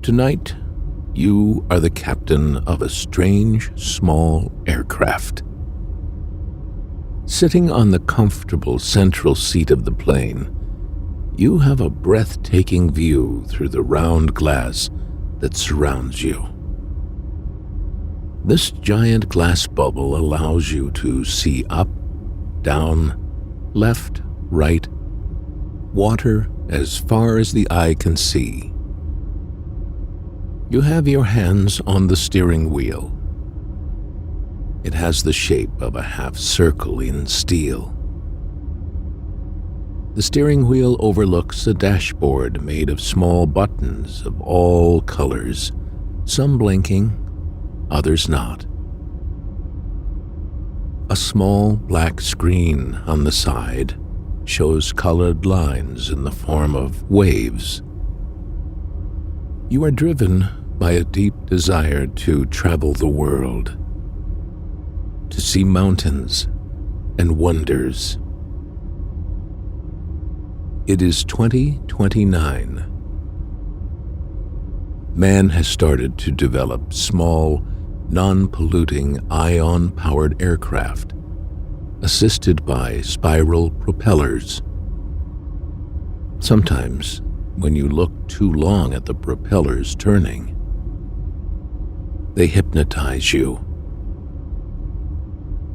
Tonight, you are the captain of a strange, small aircraft. Sitting on the comfortable central seat of the plane, you have a breathtaking view through the round glass that surrounds you. This giant glass bubble allows you to see up, down, left, right, water as far as the eye can see. You have your hands on the steering wheel. It has the shape of a half circle in steel. The steering wheel overlooks a dashboard made of small buttons of all colors, some blinking, others not. A small black screen on the side shows colored lines in the form of waves. You are driven by a deep desire to travel the world, to see mountains and wonders. It is 2029. Man has started to develop small, non-polluting ion-powered aircraft, assisted by spiral propellers. Sometimes, when you look too long at the propellers turning, they hypnotize you,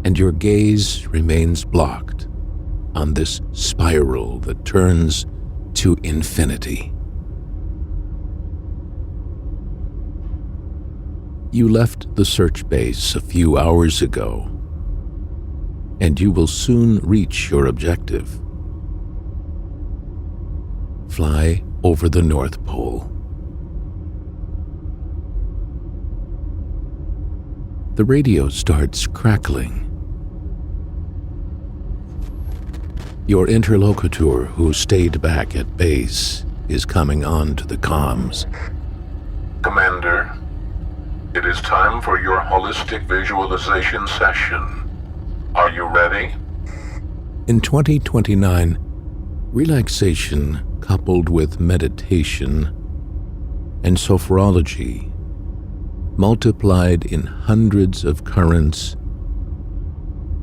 and your gaze remains blocked on this spiral that turns to infinity. You left the search base a few hours ago, and you will soon reach your objective. Fly over the North Pole. The radio starts crackling. Your interlocutor, who stayed back at base, is coming on to the comms. Commander, it is time for your holistic visualization session. Are you ready? In 2029, relaxation coupled with meditation and sophrology, multiplied in hundreds of currents,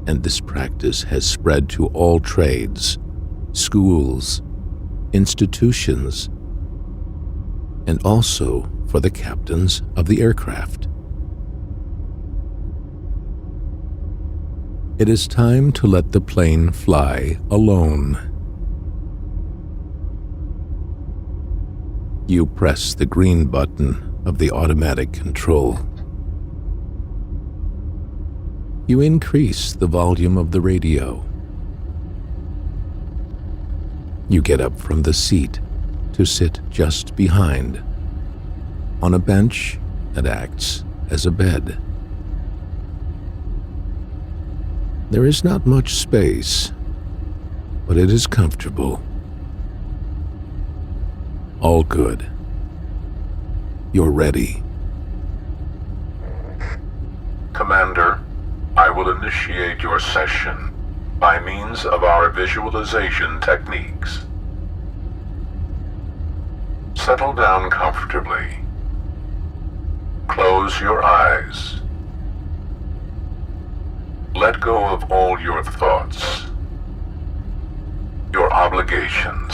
and this practice has spread to all trades, schools, institutions, and also for the captains of the aircraft. It is time to let the plane fly alone. You press the green button of the automatic control. You increase the volume of the radio. You get up from the seat to sit just behind, on a bench that acts as a bed. There is not much space, but it is comfortable. All good. You're ready. Commander, I will initiate your session by means of our visualization techniques. Settle down comfortably. Close your eyes. Let go of all your thoughts, your obligations,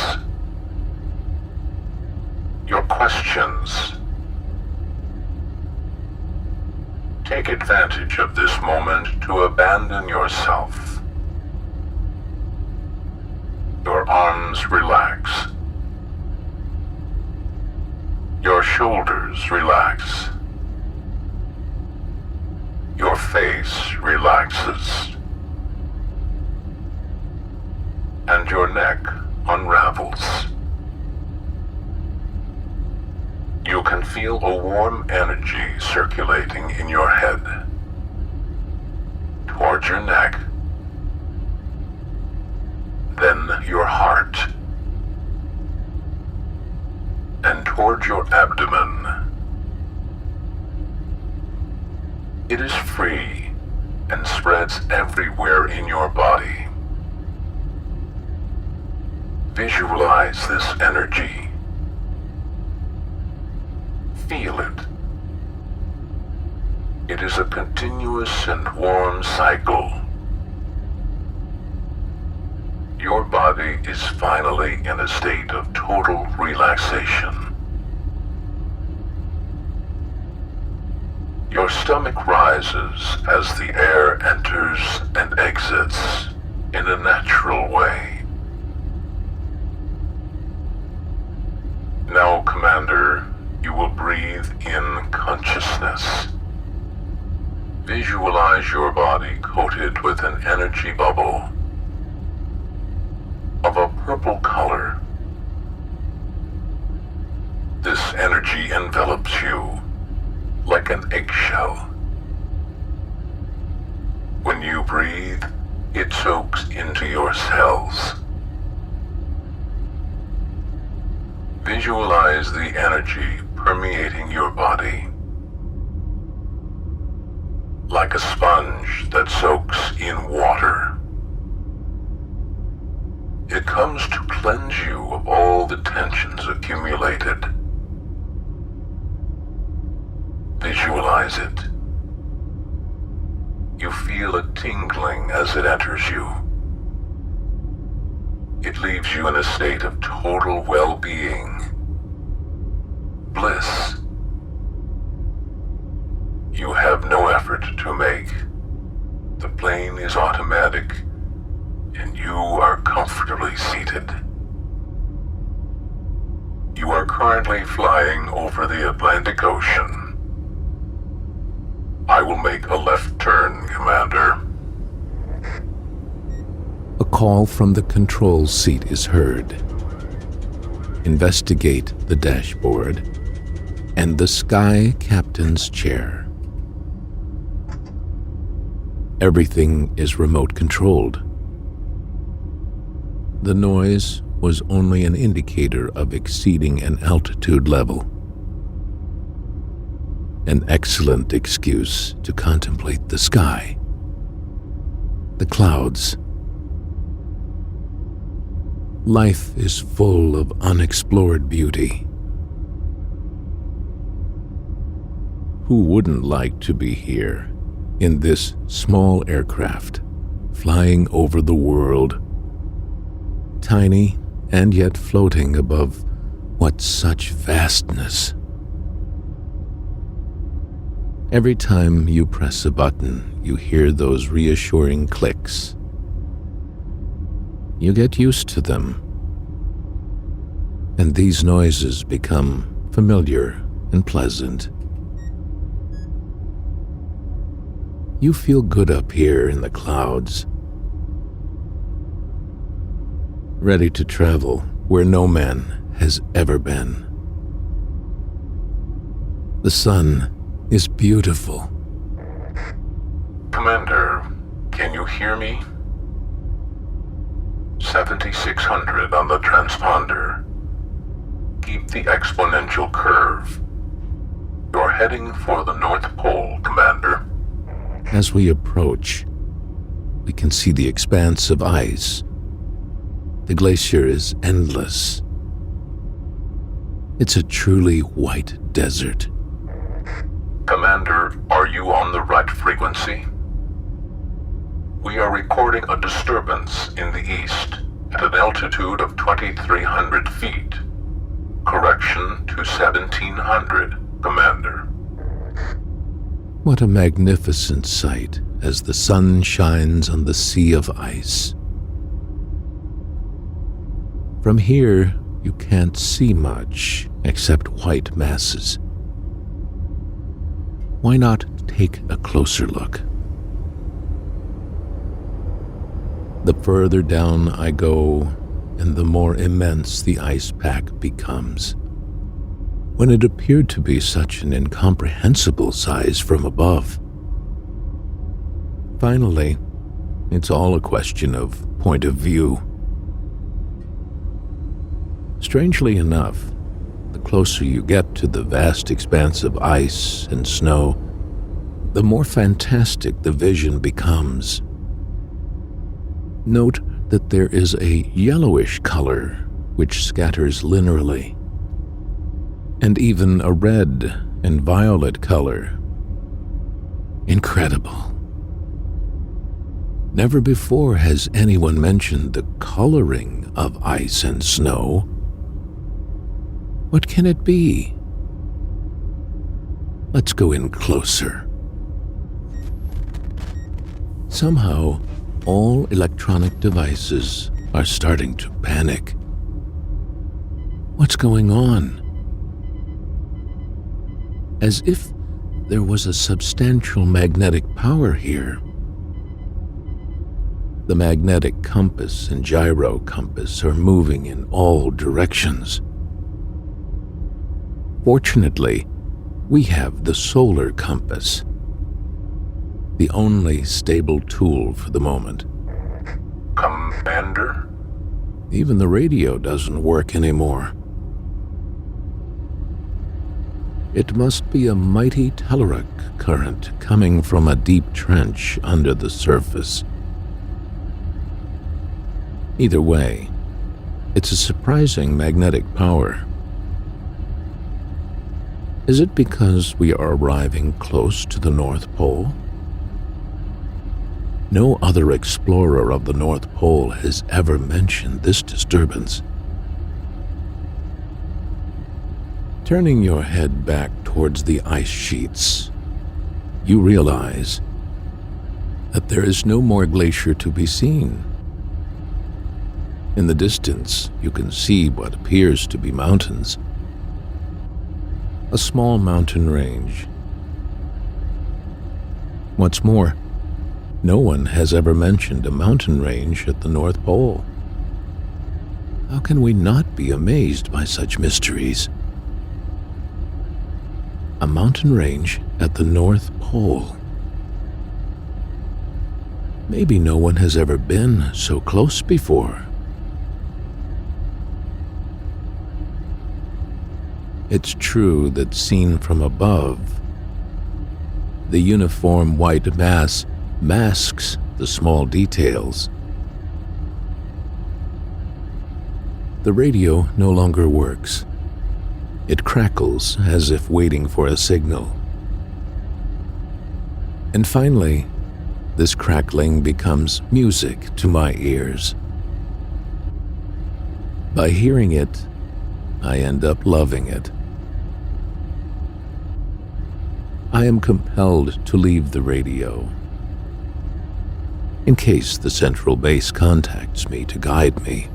your questions. Take advantage of this moment to abandon yourself. Your arms relax. Your shoulders relax. Your face relaxes. And your neck unravels. You can feel a warm energy circulating in your head, towards your neck, then your heart, and toward your abdomen. It is free and spreads everywhere in your body. Visualize this energy. Feel it. It is a continuous and warm cycle. Your body is finally in a state of total relaxation. Your stomach rises as the air enters and exits in a natural way. Now, Commander, you will breathe in consciousness. Visualize your body coated with an energy bubble of a purple color. This energy envelops you like an eggshell. When you breathe, it soaks into your cells. Visualize the energy permeating your body like a sponge that soaks in water. It comes to cleanse you of all the tensions accumulated. Visualize it. You feel a tingling as it enters you. It leaves you in a state of total well-being, bliss. You have no effort to make. The plane is automatic, and you are comfortably seated. You are currently flying over the Atlantic Ocean. I will make a left turn, Commander. A call from the control seat is heard. Investigate the dashboard and the Sky Captain's chair. Everything is remote controlled. The noise was only an indicator of exceeding an altitude level. An excellent excuse to contemplate the sky, the clouds. Life is full of unexplored beauty. Who wouldn't like to be here in this small aircraft, flying over the world, tiny and yet floating above what such vastness? Every time you press a button, you hear those reassuring clicks. You get used to them, and these noises become familiar and pleasant. You feel good up here in the clouds, ready to travel where no man has ever been. The sun is beautiful. Commander, can you hear me? 7600 on the transponder. Keep the exponential curve. You're heading for the North Pole, Commander. As we approach, we can see the expanse of ice. The glacier is endless. It's a truly white desert. Commander, are you on the right frequency? We are recording a disturbance in the east at an altitude of 2,300 feet. Correction to 1,700, Commander. What a magnificent sight as the sun shines on the sea of ice. From here, you can't see much except white masses. Why not take a closer look? The further down I go, and the more immense the ice pack becomes. When it appeared to be such an incomprehensible size from above. Finally, it's all a question of point of view. Strangely enough, the closer you get to the vast expanse of ice and snow, the more fantastic the vision becomes. Note that there is a yellowish color which scatters linearly. and even a red and violet color. Incredible. Never before has anyone mentioned the coloring of ice and snow. What can it be? Let's go in closer. Somehow, all electronic devices are starting to panic. What's going on? As if there was a substantial magnetic power here. The magnetic compass and gyro compass are moving in all directions. Fortunately, we have the solar compass, the only stable tool for the moment. Commander? Even the radio doesn't work anymore. It must be a mighty Teleric current coming from a deep trench under the surface. Either way, it's a surprising magnetic power. Is it because we are arriving close to the North Pole? No other explorer of the North Pole has ever mentioned this disturbance. Turning your head back towards the ice sheets, you realize that there is no more glacier to be seen. In the distance, you can see what appears to be mountains. A small mountain range. What's more, no one has ever mentioned a mountain range at the North Pole. How can we not be amazed by such mysteries? A mountain range at the North Pole. Maybe no one has ever been so close before. It's true that seen from above, the uniform white mass masks the small details. The radio no longer works. It crackles as if waiting for a signal. And finally, this crackling becomes music to my ears. By hearing it, I end up loving it. I am compelled to leave the radio, in case the central base contacts me to guide me.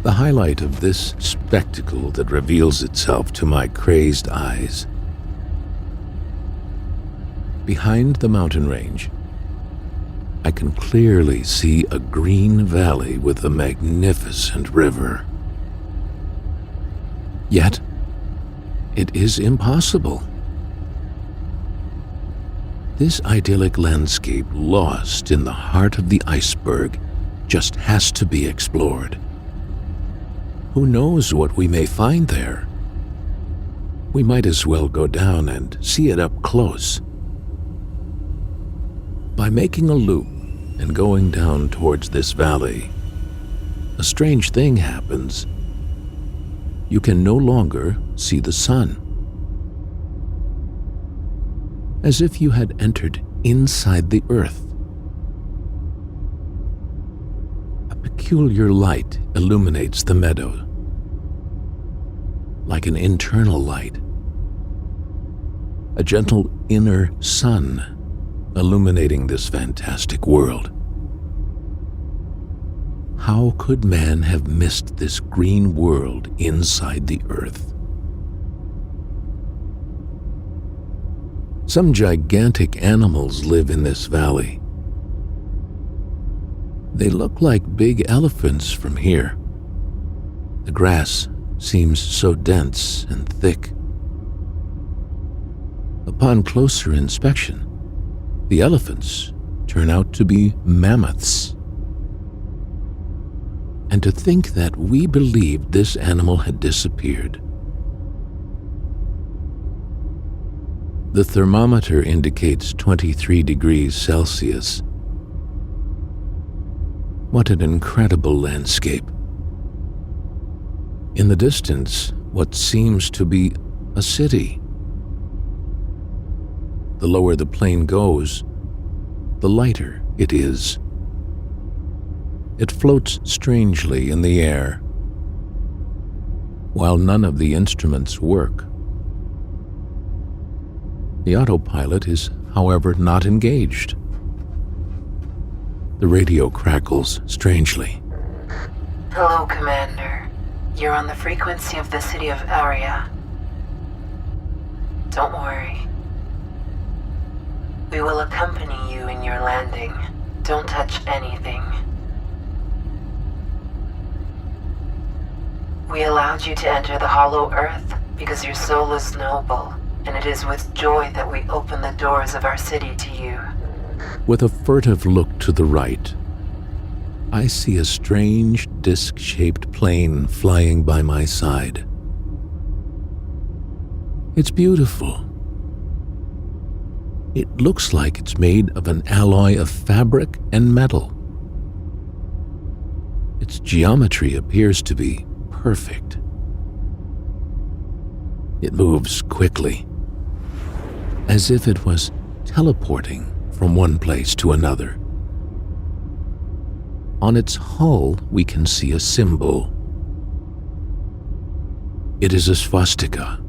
The highlight of this spectacle that reveals itself to my crazed eyes. Behind the mountain range, I can clearly see a green valley with a magnificent river. Yet, it is impossible. This idyllic landscape lost in the heart of the iceberg just has to be explored. Who knows what we may find there? We might as well go down and see it up close. By making a loop and going down towards this valley, a strange thing happens. You can no longer see the sun. As if you had entered inside the earth. A peculiar light illuminates the meadow, like an internal light. A gentle inner sun illuminating this fantastic world. How could man have missed this green world inside the earth? Some gigantic animals live in this valley. They look like big elephants from here. The grass seems so dense and thick. Upon closer inspection, the elephants turn out to be mammoths. And to think that we believed this animal had disappeared. The thermometer indicates 23 degrees Celsius. What an incredible landscape. In the distance, what seems to be a city. The lower the plane goes, the lighter it is. It floats strangely in the air, while none of the instruments work. The autopilot is, however, not engaged. The radio crackles strangely. Hello, Commander. You're on the frequency of the city of Aria. Don't worry. We will accompany you in your landing. Don't touch anything. We allowed you to enter the Hollow Earth because your soul is noble, and it is with joy that we open the doors of our city to you. With a furtive look to the right, I see a strange disc-shaped plane flying by my side. It's beautiful. It looks like it's made of an alloy of fabric and metal. Its geometry appears to be perfect. It moves quickly, as if it was teleporting from one place to another. On its hull, we can see a symbol. It is a swastika,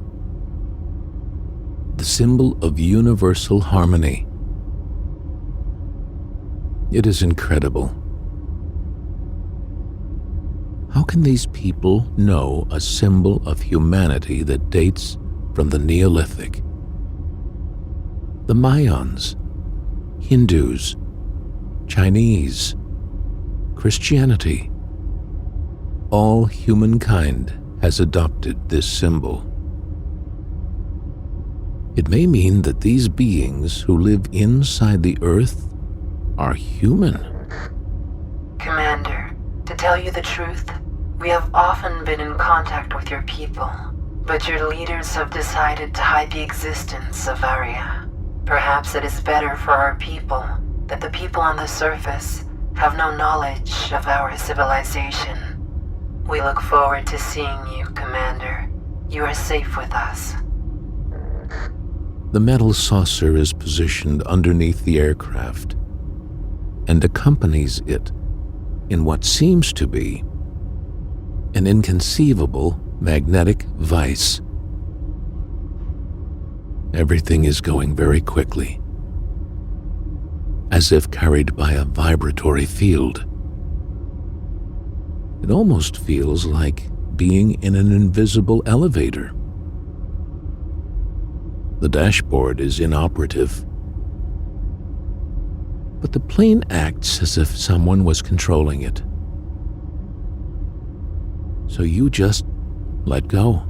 the symbol of universal harmony. It is incredible. How can these people know a symbol of humanity that dates from the Neolithic? The Mayans, Hindus, Chinese, Christianity, all humankind has adopted this symbol. It may mean that these beings who live inside the earth are human. Commander, to tell you the truth, we have often been in contact with your people, but your leaders have decided to hide the existence of Aria. Perhaps it is better for our people that the people on the surface have no knowledge of our civilization. We look forward to seeing you, Commander. You are safe with us. The metal saucer is positioned underneath the aircraft and accompanies it in what seems to be an inconceivable magnetic vise. Everything is going very quickly, as if carried by a vibratory field. It almost feels like being in an invisible elevator. The dashboard is inoperative, but the plane acts as if someone was controlling it. So you just let go.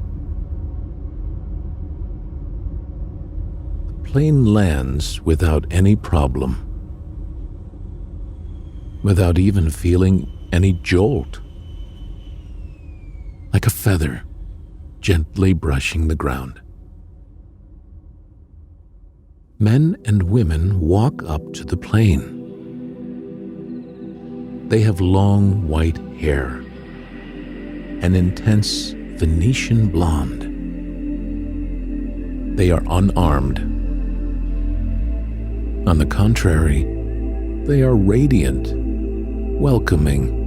The plane lands without any problem, without even feeling any jolt, like a feather gently brushing the ground. Men and women walk up to the plane. They have long white hair, an intense Venetian blonde. They are unarmed. On the contrary, they are radiant, welcoming.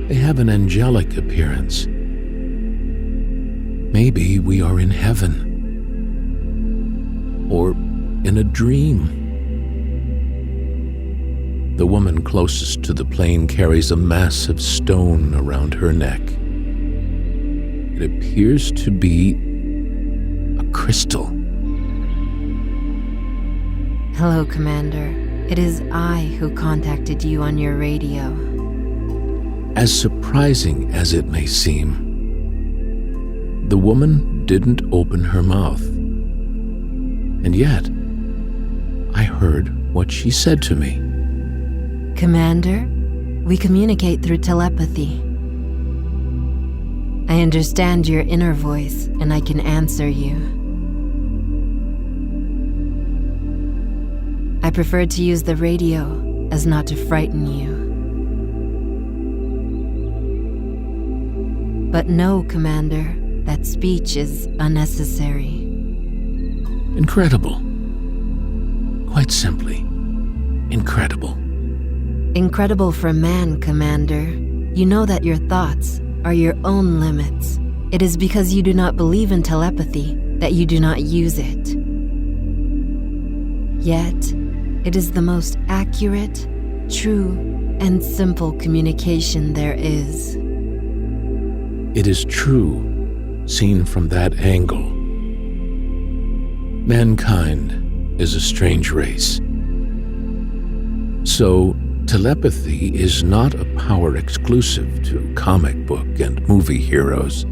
They have an angelic appearance. Maybe we are in heaven, or in a dream. The woman closest to the plane carries a massive stone around her neck. It appears to be a crystal. Hello, Commander. It is I who contacted you on your radio. As surprising as it may seem, the woman didn't open her mouth. And yet, I heard what she said to me. Commander, we communicate through telepathy. I understand your inner voice, and I can answer you. I prefer to use the radio as not to frighten you. But know, Commander, that speech is unnecessary. Incredible. Quite simply, incredible. Incredible for man, Commander. You know that your thoughts are your own limits. It is because you do not believe in telepathy that you do not use it. Yet, it is the most accurate, true, and simple communication there is. It is true, seen from that angle. Mankind is a strange race. So, telepathy is not a power exclusive to comic book and movie heroes.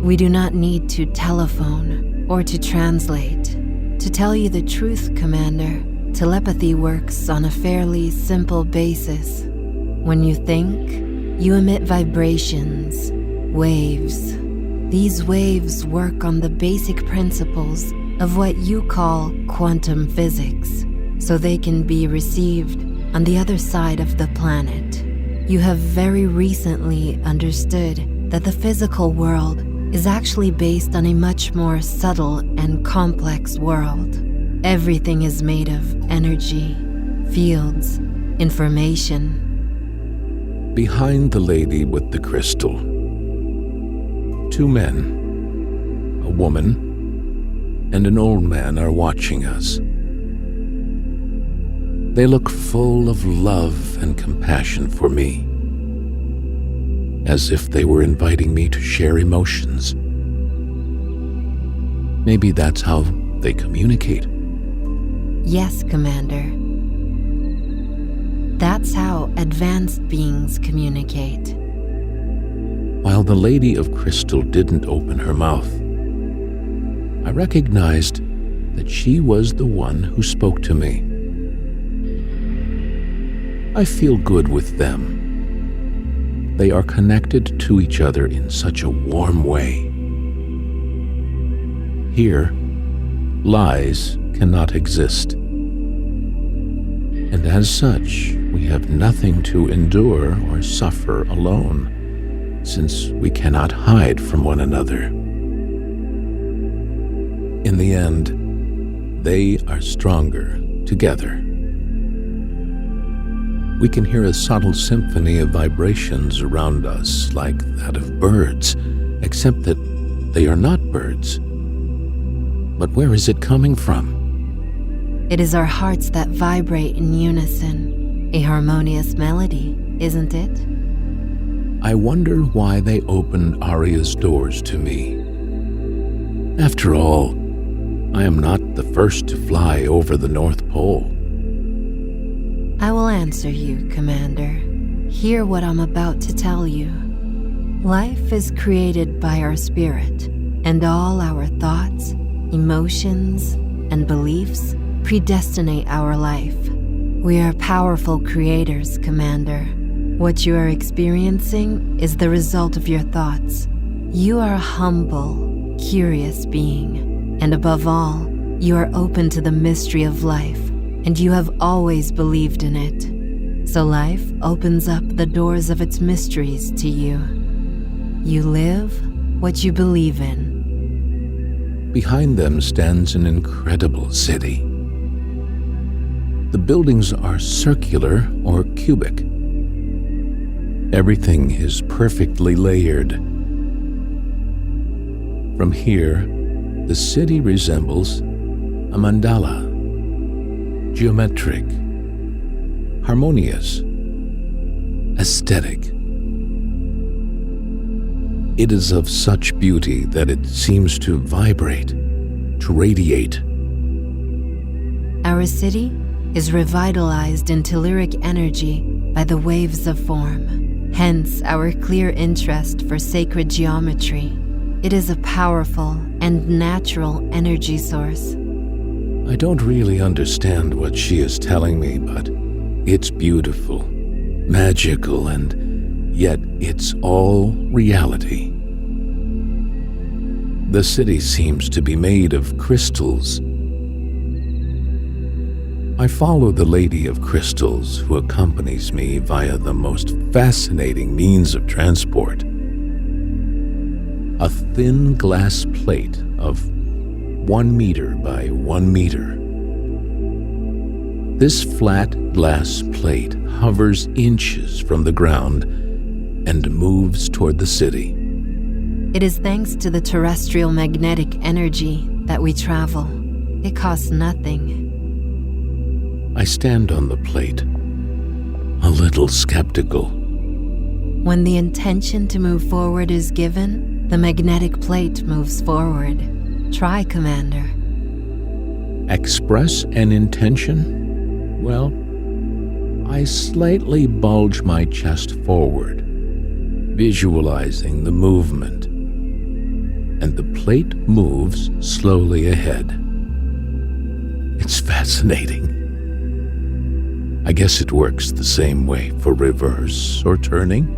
We do not need to telephone or to translate. To tell you the truth, Commander, telepathy works on a fairly simple basis. When you think, you emit vibrations, waves. These waves work on the basic principles of what you call quantum physics, so they can be received on the other side of the planet. You have very recently understood that the physical world is actually based on a much more subtle and complex world. Everything is made of energy, fields, information. Behind the lady with the crystal, two men, a woman, and an old man are watching us. They look full of love and compassion for me, as if they were inviting me to share emotions. Maybe that's how they communicate. Yes, Commander. That's how advanced beings communicate. While the Lady of Crystal didn't open her mouth, I recognized that she was the one who spoke to me. I feel good with them. They are connected to each other in such a warm way. Here, lies cannot exist. And as such, we have nothing to endure or suffer alone, since we cannot hide from one another. In the end, they are stronger together. We can hear a subtle symphony of vibrations around us like that of birds, except that they are not birds. But where is it coming from? It is our hearts that vibrate in unison, a harmonious melody, isn't it? I wonder why they opened Aria's doors to me. After all, I am not the first to fly over the North Pole. I will answer you, Commander. Hear what I'm about to tell you. Life is created by our spirit, and all our thoughts, emotions, and beliefs predestinate our life. We are powerful creators, Commander. What you are experiencing is the result of your thoughts. You are a humble, curious being, and above all, you are open to the mystery of life, and you have always believed in it. So life opens up the doors of its mysteries to you. You live what you believe in. Behind them stands an incredible city. The buildings are circular or cubic. Everything is perfectly layered. From here, the city resembles a mandala. Geometric, harmonious, aesthetic. It is of such beauty that it seems to vibrate, to radiate. Our city is revitalized into lyric energy by the waves of form, hence our clear interest for sacred geometry. It is a powerful and natural energy source. I don't really understand what she is telling me, but it's beautiful, magical, and yet it's all reality. The city seems to be made of crystals. I follow the Lady of Crystals, who accompanies me via the most fascinating means of transport. a thin glass plate of 1 meter by 1 meter. This flat glass plate hovers inches from the ground and moves toward the city. It is thanks to the terrestrial magnetic energy that we travel. It costs nothing. I stand on the plate, a little skeptical. When the intention to move forward is given, the magnetic plate moves forward. Try, Commander. Express an intention? Well, I slightly bulge my chest forward, visualizing the movement, and the plate moves slowly ahead. It's fascinating. I guess it works the same way for reverse or turning.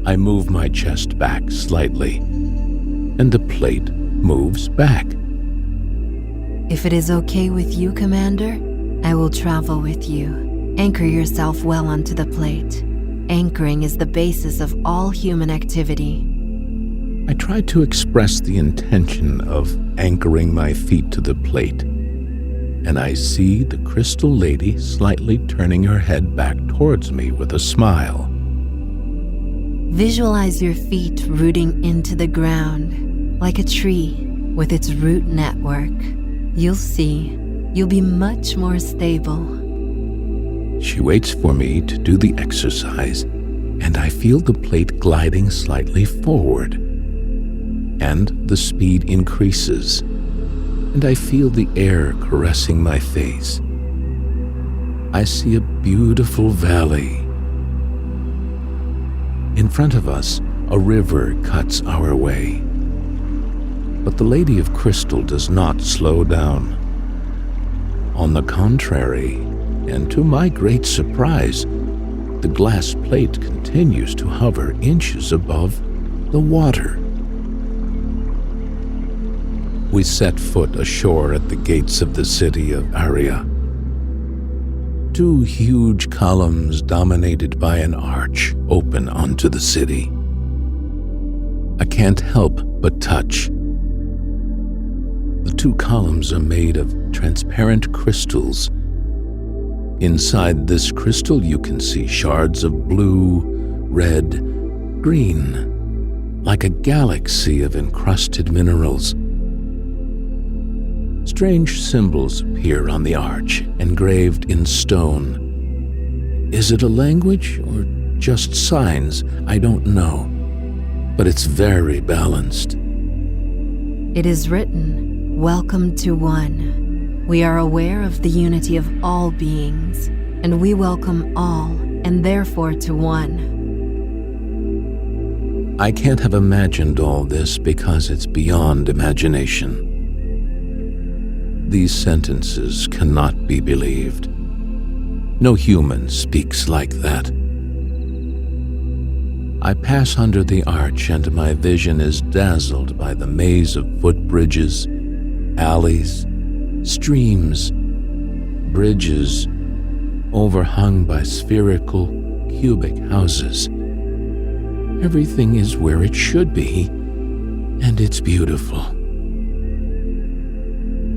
I move my chest back slightly, and the plate moves back. If it is okay with you, Commander, I will travel with you. Anchor yourself well onto the plate. Anchoring is the basis of all human activity. I try to express the intention of anchoring my feet to the plate, and I see the crystal lady slightly turning her head back towards me with a smile. Visualize your feet rooting into the ground, like a tree with its root network. You'll see, you'll be much more stable. She waits for me to do the exercise, and I feel the plate gliding slightly forward, and the speed increases, and I feel the air caressing my face. I see a beautiful valley. In front of us, a river cuts our way. But the Lady of Crystal does not slow down. On the contrary, and to my great surprise, the glass plate continues to hover inches above the water. We set foot ashore at the gates of the city of Aria. 2 huge columns dominated by an arch open onto the city. I can't help but touch. The 2 columns are made of transparent crystals. Inside this crystal you can see shards of blue, red, green, like a galaxy of encrusted minerals. Strange symbols appear on the arch, engraved in stone. Is it a language or just signs? I don't know, but it's very balanced. It is written, "Welcome to One." We are aware of the unity of all beings, and we welcome all, and therefore to One. I can't have imagined all this because it's beyond imagination. These sentences cannot be believed. No human speaks like that. I pass under the arch and my vision is dazzled by the maze of footbridges, alleys, streams, bridges, overhung by spherical, cubic houses. Everything is where it should be, and it's beautiful.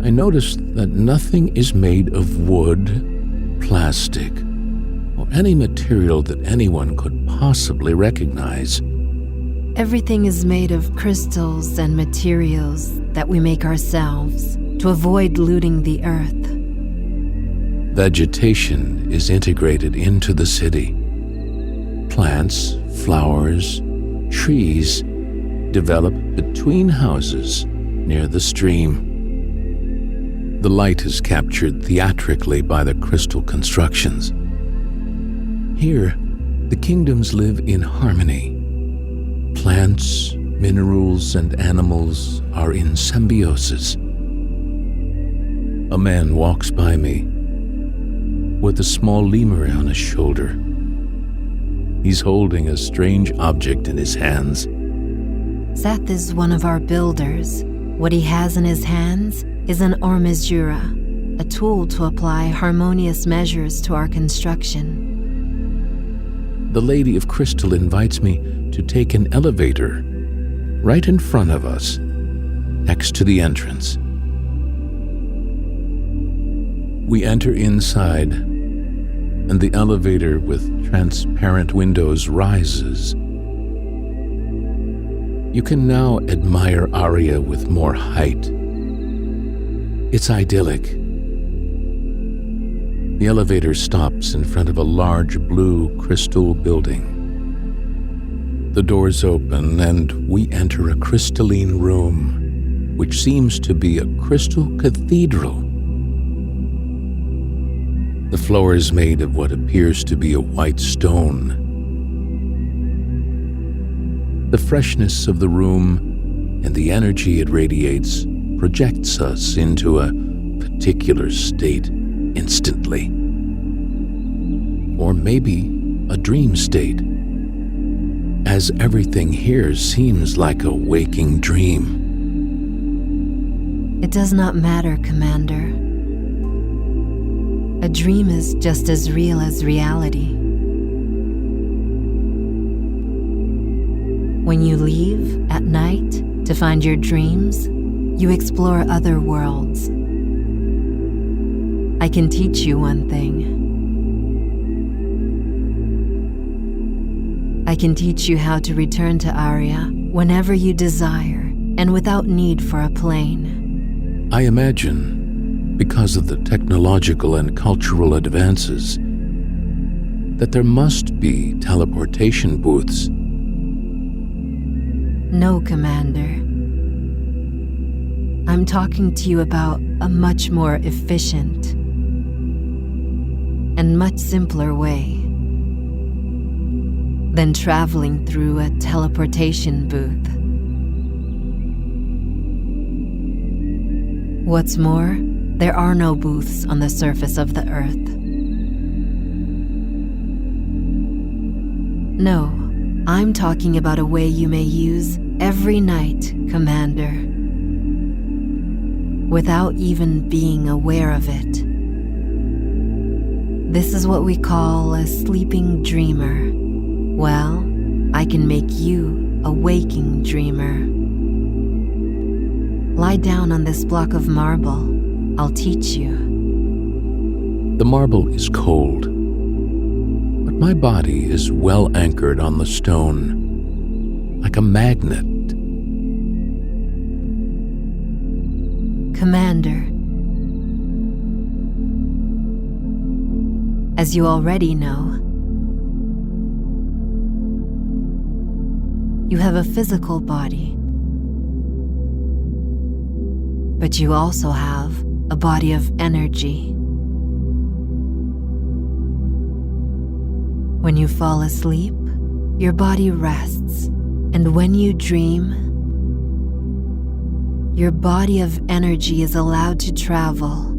I noticed that nothing is made of wood, plastic, or any material that anyone could possibly recognize. Everything is made of crystals and materials that we make ourselves to avoid looting the earth. Vegetation is integrated into the city. Plants, flowers, trees develop between houses near the stream. The light is captured theatrically by the crystal constructions. Here, the kingdoms live in harmony. Plants, minerals, and animals are in symbiosis. A man walks by me with a small lemur on his shoulder. He's holding a strange object in his hands. Seth is one of our builders. What he has in his hands is an ormesura, a tool to apply harmonious measures to our construction. The Lady of Crystal invites me to take an elevator right in front of us, next to the entrance. We enter inside, and the elevator with transparent windows rises. You can now admire Aria with more height. It's idyllic. The elevator stops in front of a large blue crystal building. The doors open and we enter a crystalline room, which seems to be a crystal cathedral. The floor is made of what appears to be a white stone. The freshness of the room and the energy it radiates projects us into a particular state instantly. Or maybe a dream state, as everything here seems like a waking dream. It does not matter, Commander. A dream is just as real as reality. When you leave at night to find your dreams, you explore other worlds. I can teach you one thing. I can teach you how to return to Aria whenever you desire and without need for a plane. I imagine, because of the technological and cultural advances, that there must be teleportation booths. No, Commander. I'm talking to you about a much more efficient and much simpler way than traveling through a teleportation booth. What's more, there are no booths on the surface of the Earth. No, I'm talking about a way you may use every night, Commander, without even being aware of it. This is what we call a sleeping dreamer. Well, I can make you a waking dreamer. Lie down on this block of marble. I'll teach you. The marble is cold, but my body is well anchored on the stone, like a magnet. Commander, as you already know, you have a physical body, but you also have a body of energy. When you fall asleep, your body rests, and when you dream, your body of energy is allowed to travel.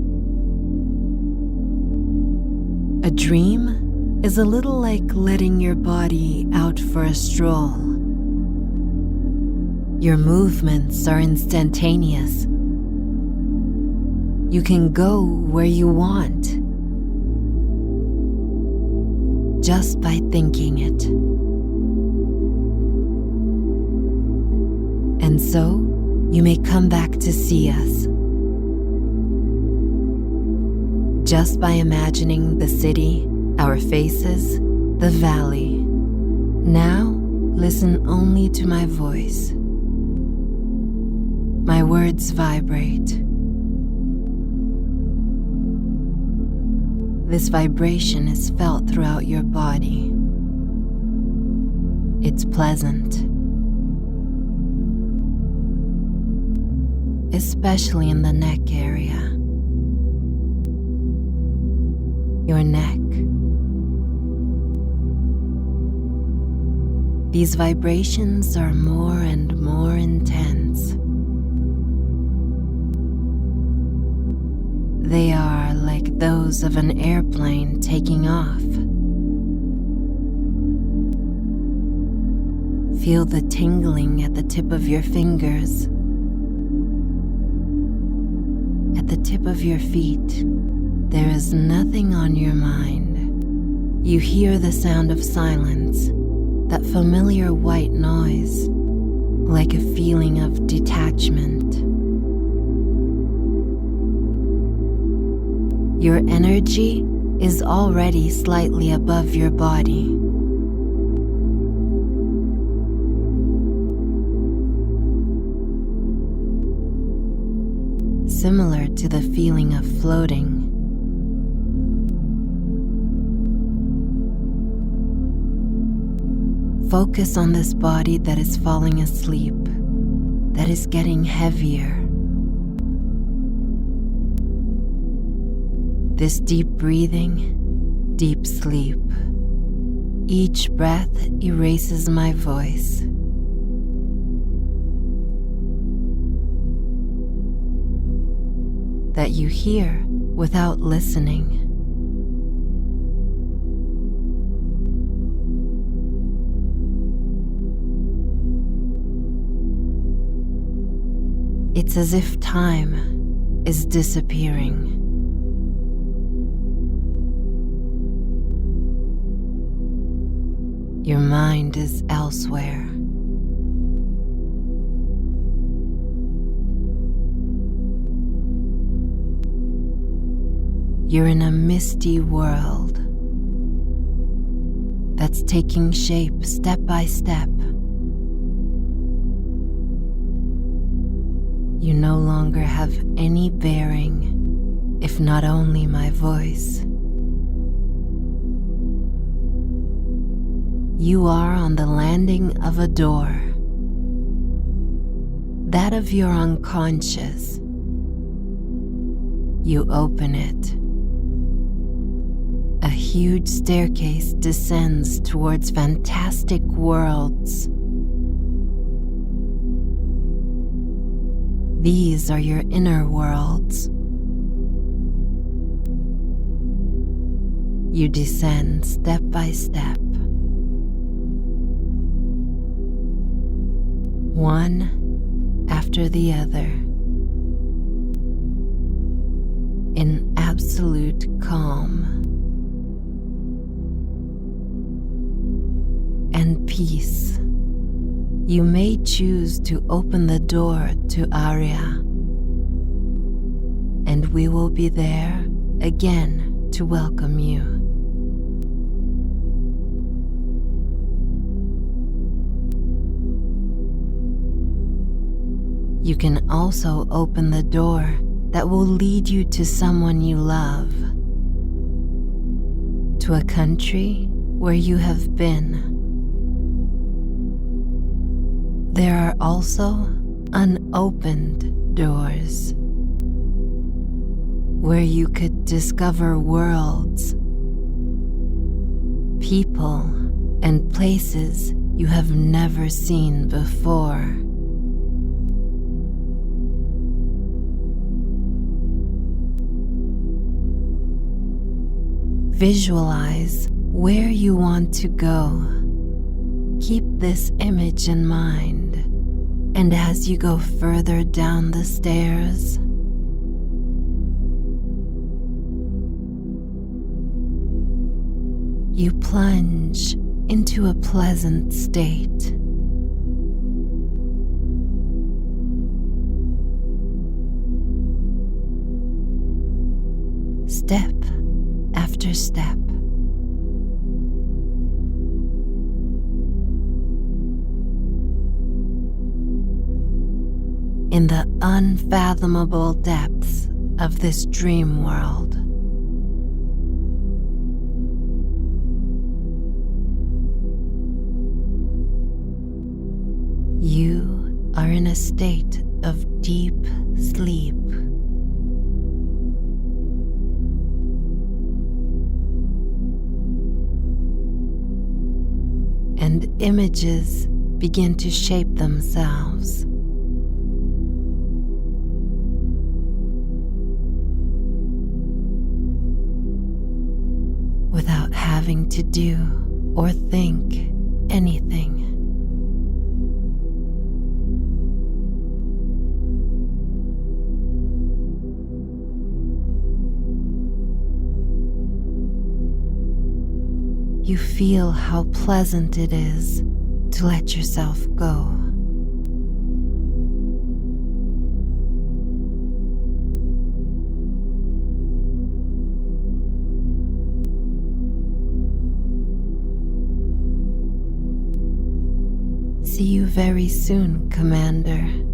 A dream is a little like letting your body out for a stroll. Your movements are instantaneous. You can go where you want, just by thinking it. And so, you may come back to see us. Just by imagining the city, our faces, the valley. Now, listen only to my voice. My words vibrate. This vibration is felt throughout your body. It's pleasant, especially in the neck area. Your neck. These vibrations are more and more intense. They are like those of an airplane taking off. Feel the tingling at the tip of your fingers, at the tip of your feet. There is nothing on your mind. You hear the sound of silence, that familiar white noise. like a feeling of detachment. Your energy is already slightly above your body. Similar to the feeling of floating. Focus on this body that is falling asleep, that is getting heavier. This deep breathing, deep sleep. Each breath erases my voice. That you hear without listening. It's as if time is disappearing. Your mind is elsewhere. You're in a misty world that's taking shape step by step. You no longer have any bearing, if not only my voice. You are on the landing of a door, that of your unconscious. You open it. A huge staircase descends towards fantastic worlds. These are your inner worlds. You descend step by step. One after the other. In absolute calm and peace. You may choose to open the door to Aria, and we will be there again to welcome you. You can also open the door that will lead you to someone you love, to a country where you have been. There are also unopened doors where you could discover worlds, people, and places you have never seen before. Visualize where you want to go. Keep this image in mind, and as you go further down the stairs, you plunge into a pleasant state. Step after step. In the unfathomable depths of this dream world. You are in a state of deep sleep. And images begin to shape themselves. Without having to do or think anything. You feel how pleasant it is to let yourself go. see you very soon, Commander.